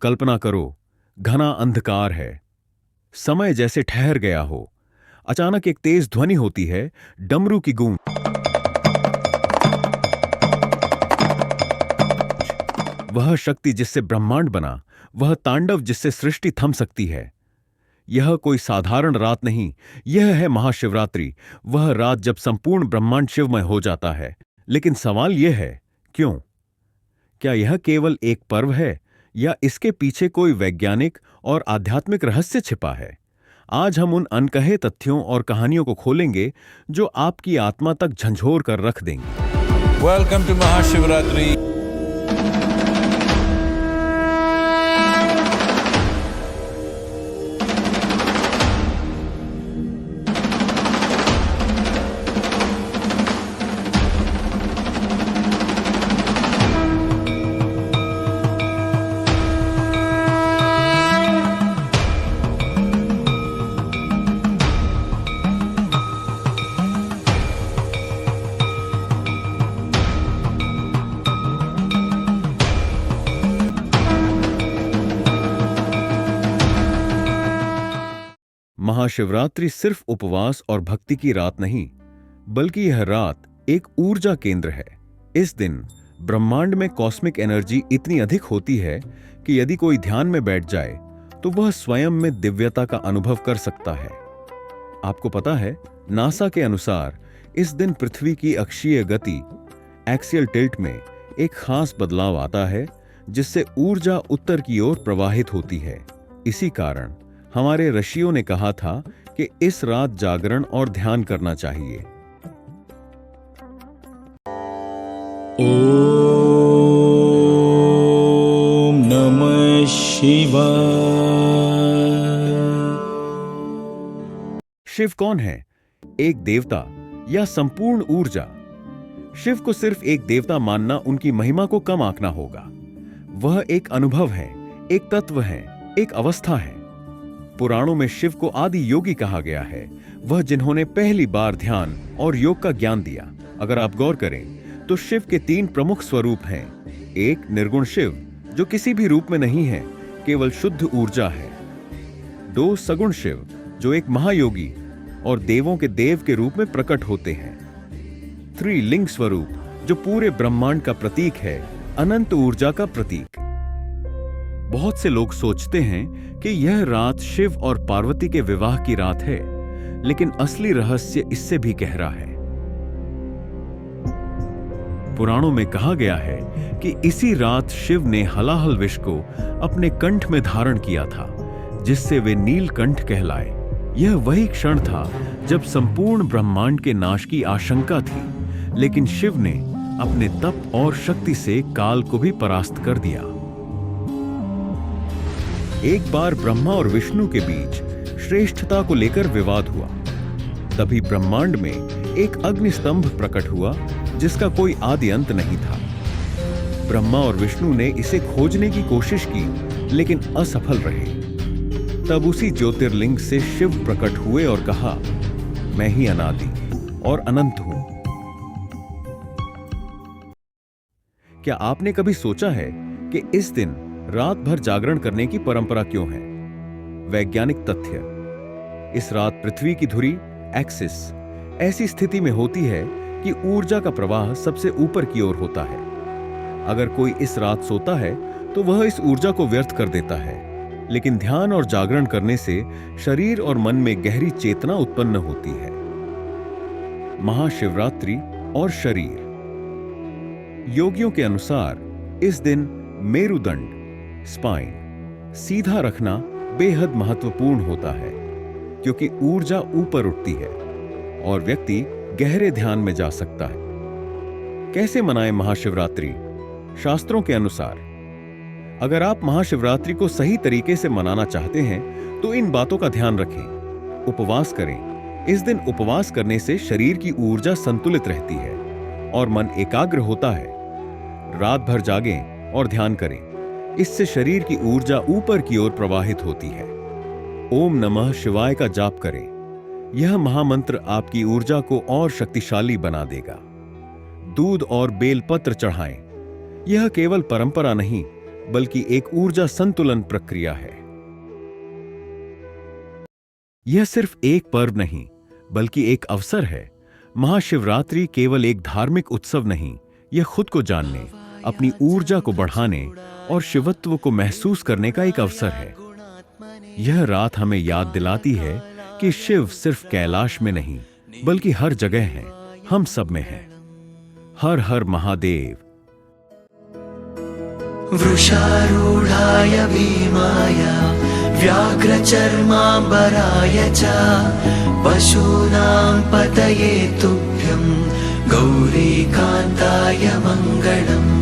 कल्पना करो, घना अंधकार है, समय जैसे ठहर गया हो। अचानक एक तेज ध्वनि होती है, डमरू की गूंज। वह शक्ति जिससे ब्रह्मांड बना, वह तांडव जिससे सृष्टि थम सकती है। यह कोई साधारण रात नहीं, यह है महाशिवरात्रि, वह रात जब संपूर्ण ब्रह्मांड शिवमय हो जाता है। लेकिन सवाल यह है, क्यों? क्या यह केवल एक पर्व है या इसके पीछे कोई वैज्ञानिक और आध्यात्मिक रहस्य छिपा है? आज हम उन अनकहे तथ्यों और कहानियों को खोलेंगे जो आपकी आत्मा तक झंझोर कर रख देंगे। Welcome to Mahashivratri. महाशिवरात्रि सिर्फ उपवास और भक्ति की रात नहीं, बल्कि यह रात एक ऊर्जा केंद्र है। इस दिन ब्रह्मांड में कॉस्मिक एनर्जी इतनी अधिक होती है कि यदि कोई ध्यान में बैठ जाए तो वह स्वयं में दिव्यता का अनुभव कर सकता है। आपको पता है, नासा के अनुसार इस दिन पृथ्वी की अक्षीय गति एक्सियल टिल्ट में एक खास बदलाव आता है, जिससे ऊर्जा उत्तर की ओर प्रवाहित होती है। इसी कारण हमारे ऋषियों ने कहा था कि इस रात जागरण और ध्यान करना चाहिए। ओम नमः शिवाय। शिव कौन है? एक देवता या संपूर्ण ऊर्जा? शिव को सिर्फ एक देवता मानना उनकी महिमा को कम आंकना होगा। वह एक अनुभव है, एक तत्व है, एक अवस्था है। पुराणों में शिव को आदि योगी कहा गया है, वह जिन्होंने पहली बार ध्यान और योग का ज्ञान दिया। अगर आप गौर करें तो शिव के 3 प्रमुख स्वरूप हैं। एक निर्गुण शिव, जो किसी भी रूप में नहीं है, केवल शुद्ध ऊर्जा है। 2 सगुण शिव, जो एक महायोगी और देवों के देव के रूप में प्रकट होते हैं। 3 लिंग स्वरूप, जो पूरे ब्रह्मांड का प्रतीक है, अनंत ऊर्जा का प्रतीक। बहुत से लोग सोचते हैं कि यह रात शिव और पार्वती के विवाह की रात है, लेकिन असली रहस्य इससे भी गहरा है। पुराणों में कहा गया है कि इसी रात शिव ने हलाहल विष को अपने कंठ में धारण किया था, जिससे वे नीलकंठ कहलाए। यह वही क्षण था जब संपूर्ण ब्रह्मांड के नाश की आशंका थी, लेकिन शिव ने अपने तप और शक्ति से काल को भी परास्त कर दिया। एक बार ब्रह्मा और विष्णु के बीच श्रेष्ठता को लेकर विवाद हुआ। तभी ब्रह्मांड में एक अग्निस्तंभ प्रकट हुआ, जिसका कोई आदि अंत नहीं था। ब्रह्मा और विष्णु ने इसे खोजने की कोशिश की, लेकिन असफल रहे। तब उसी ज्योतिर्लिंग से शिव प्रकट हुए और कहा, मैं ही अनादि और अनंत हूं। क्या आपने कभी सोचा है कि इस दिन रात भर जागरण करने की परंपरा क्यों है? वैज्ञानिक तथ्य: इस रात पृथ्वी की धुरी एक्सिस ऐसी स्थिति में होती है कि ऊर्जा का प्रवाह सबसे ऊपर की ओर होता है। अगर कोई इस रात सोता है तो वह इस ऊर्जा को व्यर्थ कर देता है, लेकिन ध्यान और जागरण करने से शरीर और मन में गहरी चेतना उत्पन्न होती है। महाशिवरात्रि और शरीर। योगियों के अनुसार इस दिन मेरुदंड स्पाइन सीधा रखना बेहद महत्वपूर्ण होता है, क्योंकि ऊर्जा ऊपर उठती है और व्यक्ति गहरे ध्यान में जा सकता है। कैसे मनाएं महाशिवरात्रि? शास्त्रों के अनुसार अगर आप महाशिवरात्रि को सही तरीके से मनाना चाहते हैं तो इन बातों का ध्यान रखें। उपवास करें। इस दिन उपवास करने से शरीर की ऊर्जा संतुलित रहती है और मन एकाग्र होता है। रात भर जागें और ध्यान करें। इससे शरीर की ऊर्जा ऊपर की ओर प्रवाहित होती है। ओम नमः शिवाय का जाप करें। यह महामंत्र आपकी ऊर्जा को और शक्तिशाली बना देगा। दूध और बेलपत्र चढ़ाएं। यह केवल परंपरा नहीं, बल्कि एक ऊर्जा संतुलन प्रक्रिया है। यह सिर्फ एक पर्व नहीं, बल्कि एक अवसर है। महाशिवरात्रि केवल एक धार्मिक उत्सव नहीं, यह खुद को जानने, अपनी ऊर्जा को बढ़ाने और शिवत्व को महसूस करने का एक अवसर है। यह रात हमें याद दिलाती है कि शिव सिर्फ कैलाश में नहीं, बल्कि हर जगह है, हम सब में है। हर हर महादेव। वृषारूढाय भीमाय व्याघ्रचर्माम्बराय च पशूनां पतये तुभ्यं गौरीकान्ताय मङ्गलम्।